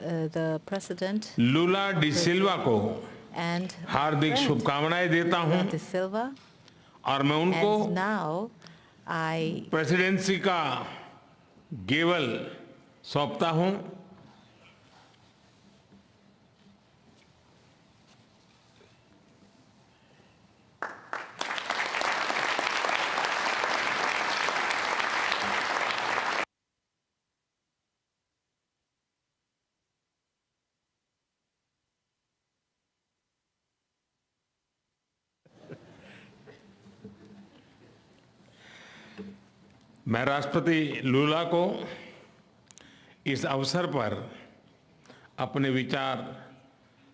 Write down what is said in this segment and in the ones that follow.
the President Lula da सिल्वा को and हार्दिक शुभकामनाएं देता हूं De Silva. और मैं उनको And now I प्रेसिडेंसी का गेवल सौंपता हूं। मैं राष्ट्रपति लूला को इस अवसर पर अपने विचार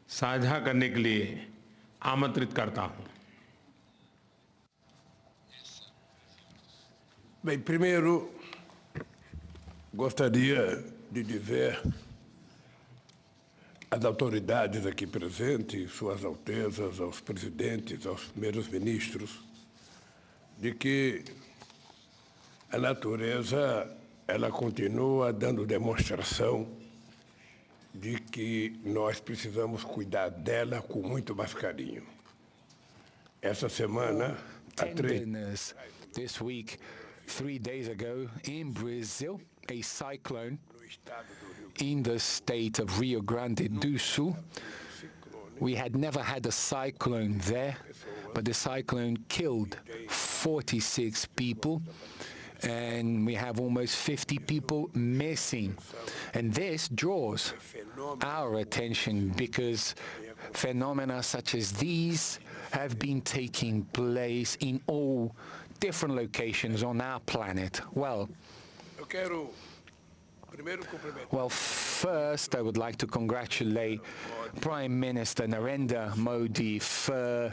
साझा करने के लिए आमंत्रित करता हूं। Bem, primeiro, gostaria de dizer às autoridades aqui presentes, suas altezas, aos presidentes, aos primeiros ministros, de que a natureza, ela continua dando demonstração de que nós precisamos cuidar dela com muito mais carinho. Essa semana, tenderness. This week, 3 days ago, in Brazil, a cyclone in the state of Rio Grande do Sul. We had never had a cyclone there, but the cyclone killed 46 people. And we have almost 50 people missing. And this draws our attention because phenomena such as these have been taking place in all different locations on our planet. Well, first I would like to congratulate Prime Minister Narendra Modi for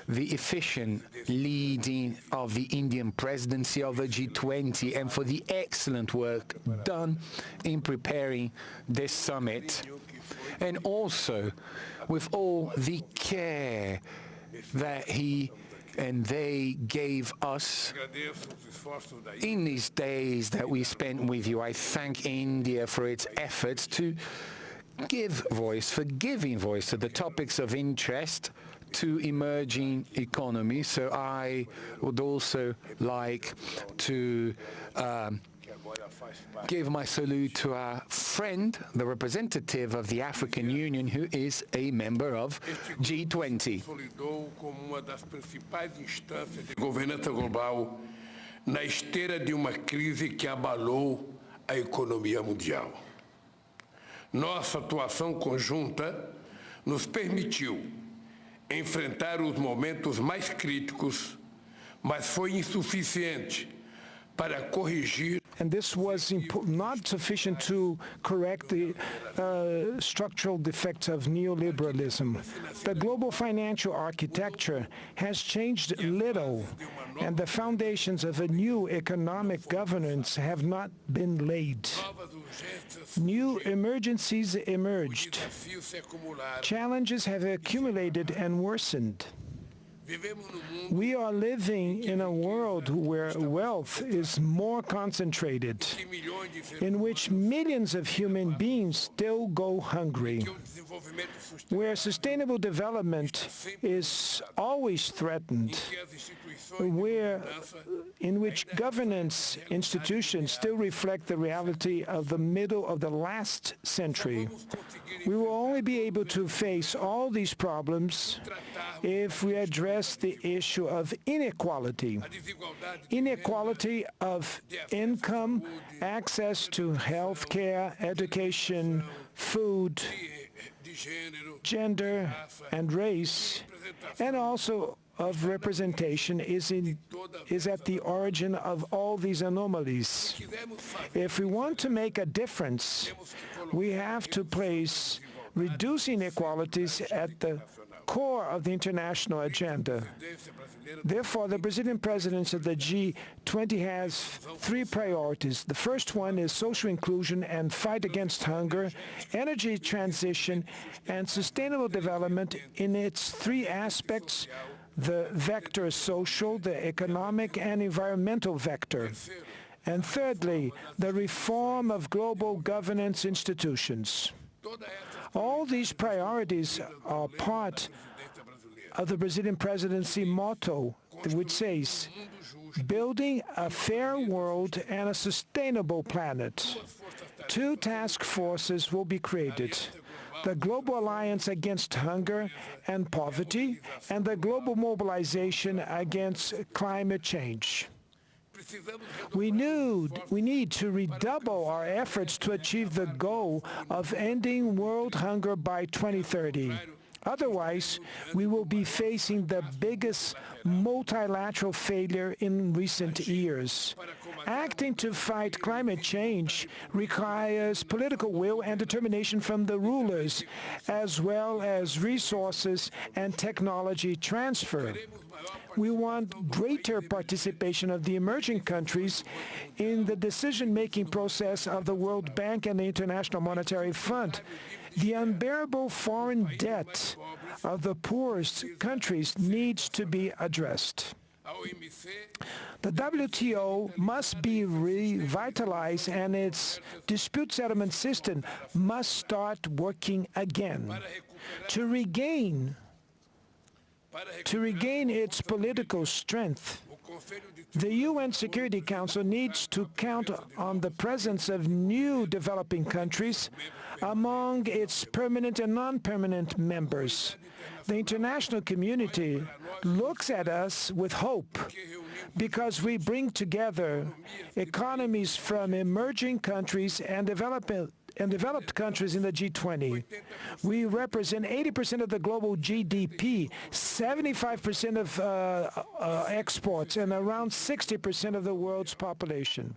the efficient leading of the Indian presidency of the G20 and for the excellent work done in preparing this summit, and also with all the care that he and they gave us in these days that we spent with you. I thank India for its efforts to give voice, for giving voice to the topics of interest to emerging economies. So I would also like to give my salute to our friend, the representative of the African Union, who is a member of G20. Como uma das principais instâncias de governança global na esteira de uma crise que abalou a economia mundial. Nossa atuação conjunta nos permitiu enfrentar os momentos mais críticos, mas foi insuficiente para corrigir. And this was not sufficient to correct the structural defects of neoliberalism. The global financial architecture has changed little, and the foundations of a new economic governance have not been laid. New emergencies emerged. Challenges have accumulated and worsened. We are living in a world where wealth is more concentrated, in which millions of human beings still go hungry, where sustainable development is always threatened, in which governance institutions still reflect the reality of the middle of the last century. We will only be able to face all these problems if we address the issue of inequality of income, access to health care, education, food, gender, and race, and also of representation is at the origin of all these anomalies. If we want to make a difference, we have to place reducing inequalities at the core of the international agenda. Therefore, the Brazilian presidency of the G20 has 3 priorities. The first one is social inclusion and fight against hunger, energy transition, and sustainable development in its 3 aspects: the vector social, the economic, and environmental vector. And thirdly, the reform of global governance institutions. All these priorities are part of the Brazilian presidency motto, which says, building a fair world and a sustainable planet. Two task forces will be created: the Global Alliance Against Hunger and Poverty and the Global Mobilization Against Climate Change. We need to redouble our efforts to achieve the goal of ending world hunger by 2030. Otherwise, we will be facing the biggest multilateral failure in recent years. Acting to fight climate change requires political will and determination from the rulers, as well as resources and technology transfer. We want greater participation of the emerging countries in the decision-making process of the World Bank and the International Monetary Fund. The unbearable foreign debt of the poorest countries needs to be addressed. The WTO must be revitalized and its dispute settlement system must start working again. To regain its political strength, the UN Security Council needs to count on the presence of new developing countries among its permanent and non-permanent members. The international community looks at us with hope because we bring together economies from emerging countries and developed countries in the G20. We represent 80% of the global GDP, 75% of exports, and around 60% of the world's population.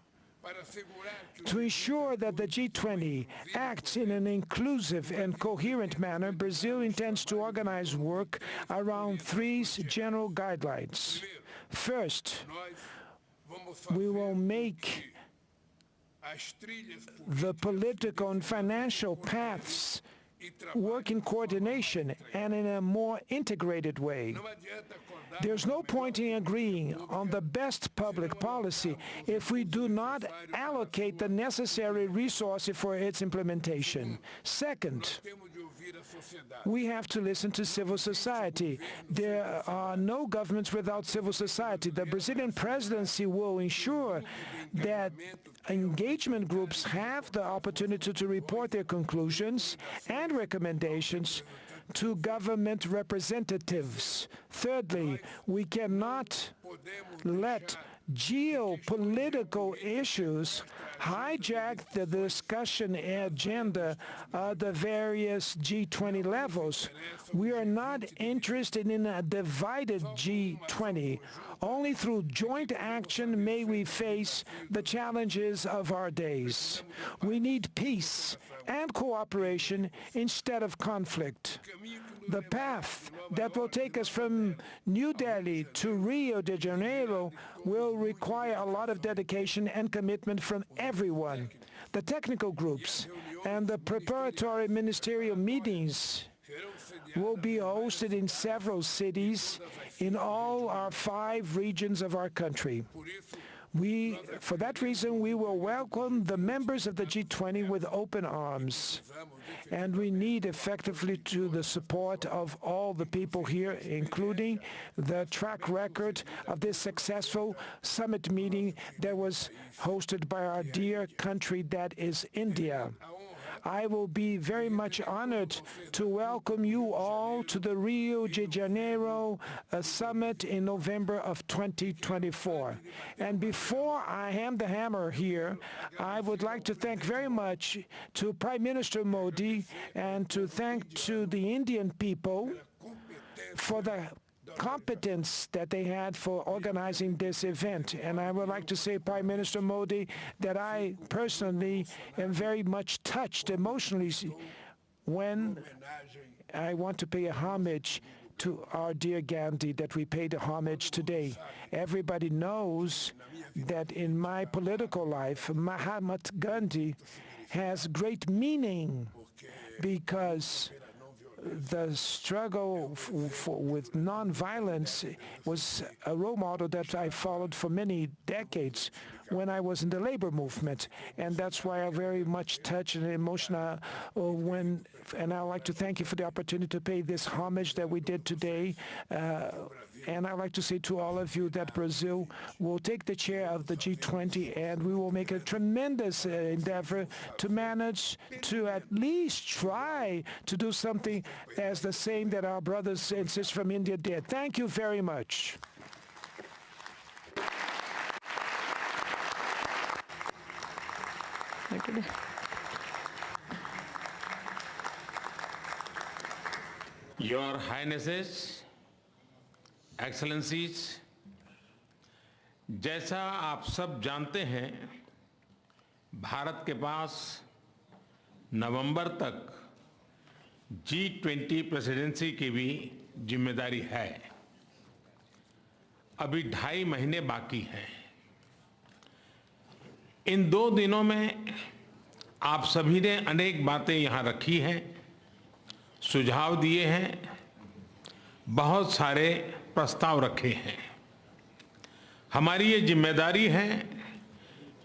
To ensure that the G20 acts in an inclusive and coherent manner, Brazil intends to organize work around three general guidelines. First, we will make the political and financial paths work in coordination and in a more integrated way. There's no point in agreeing on the best public policy if we do not allocate the necessary resources for its implementation. Second, we have to listen to civil society. There are no governments without civil society. The Brazilian presidency will ensure that engagement groups have the opportunity to report their conclusions and recommendations to government representatives. Thirdly, we cannot let geopolitical issues hijack the discussion agenda of the various G20 levels. We are not interested in a divided G20. Only through joint action may we face the challenges of our days. We need peace and cooperation instead of conflict. The path that will take us from New Delhi to Rio de Janeiro will require a lot of dedication and commitment from everyone. The technical groups and the preparatory ministerial meetings will be hosted in several cities in all our 5 regions of our country. For that reason, we will welcome the members of the G20 with open arms. And we need effectively to the support of all the people here, including the track record of this successful summit meeting that was hosted by our dear country, that is India. I will be very much honored to welcome you all to the Rio de Janeiro summit in November of 2024. And before I hand the hammer here, I would like to thank very much to Prime Minister Modi and to thank to the Indian people for the competence that they had for organizing this event. And I would like to say, Prime Minister Modi, that I personally am very much touched emotionally when I want to pay a homage to our dear Gandhi, that we paid a homage today. Everybody knows that in my political life, Mahatma Gandhi has great meaning because the struggle with nonviolence was a role model that I followed for many decades when I was in the labor movement. And that's why I'm very much touched and emotional and I'd like to thank you for the opportunity to pay this homage that we did today. And I'd like to say to all of you that Brazil will take the chair of the G20 and we will make a tremendous endeavor to manage to at least try to do something as the same that our brothers and sisters from India did. Thank you very much. Your Highnesses, Excellencies, जैसा आप सब जानते हैं, भारत के पास नवंबर तक G20 presidency की भी जिम्मेदारी है। अभी 2.5 महीने बाकी हैं। इन 2 दिनों में आप सभी ने अनेक बातें यहाँ रखी हैं, सुझाव दिए हैं, बहुत सारे प्रस्ताव रखे हैं। हमारी ये जिम्मेदारी है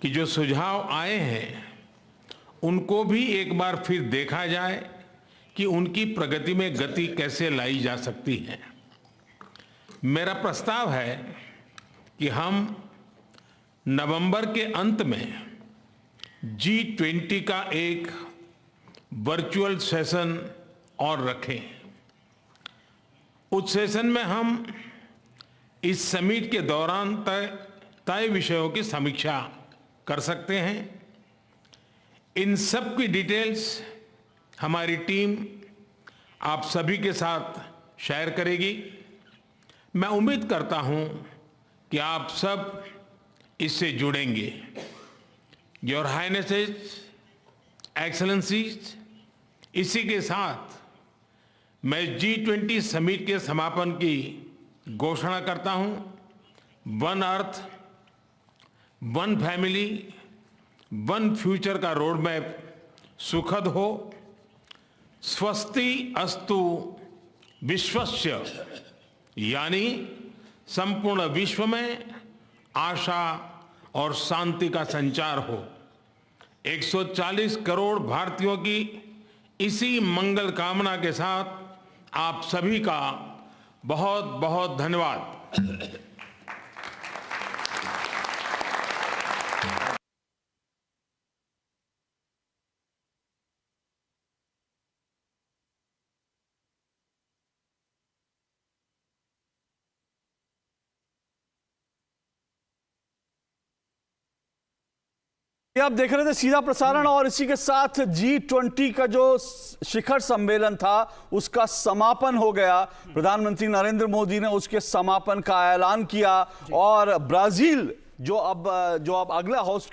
कि जो सुझाव आए हैं उनको भी एक बार फिर देखा जाए कि उनकी प्रगति में गति कैसे लाई जा सकती है। मेरा प्रस्ताव है कि हम नवंबर के अंत में G20 का एक वर्चुअल सेशन और रखें। उस सेशन में हम इस समिट के दौरान तय विषयों की समीक्षा कर सकते हैं। इन सब की डिटेल्स हमारी टीम आप सभी के साथ शेयर करेगी। मैं उम्मीद करता हूं कि आप सब इससे जुड़ेंगे। योर हाइनेसेस, एक्सेलेंसीज, इसी के साथ मैं G20 समिट के समापन की घोषणा करता हूं। One earth, one family, one future का रोड मैप सुखद हो। स्वस्ति अस्तु विश्वस्य, यानी संपूर्ण विश्व में आशा और शांति का संचार हो। 140 करोड़ भारतीयों की इसी मंगल कामना के साथ आप सभी का बहुत बहुत धन्यवाद। ये आप देख रहे थे सीधा प्रसारण, और इसी के साथ G20 का जो शिखर सम्मेलन था उसका समापन हो गया। प्रधानमंत्री नरेंद्र मोदी ने उसके समापन का ऐलान किया और ब्राजील जो अब अगला होस्ट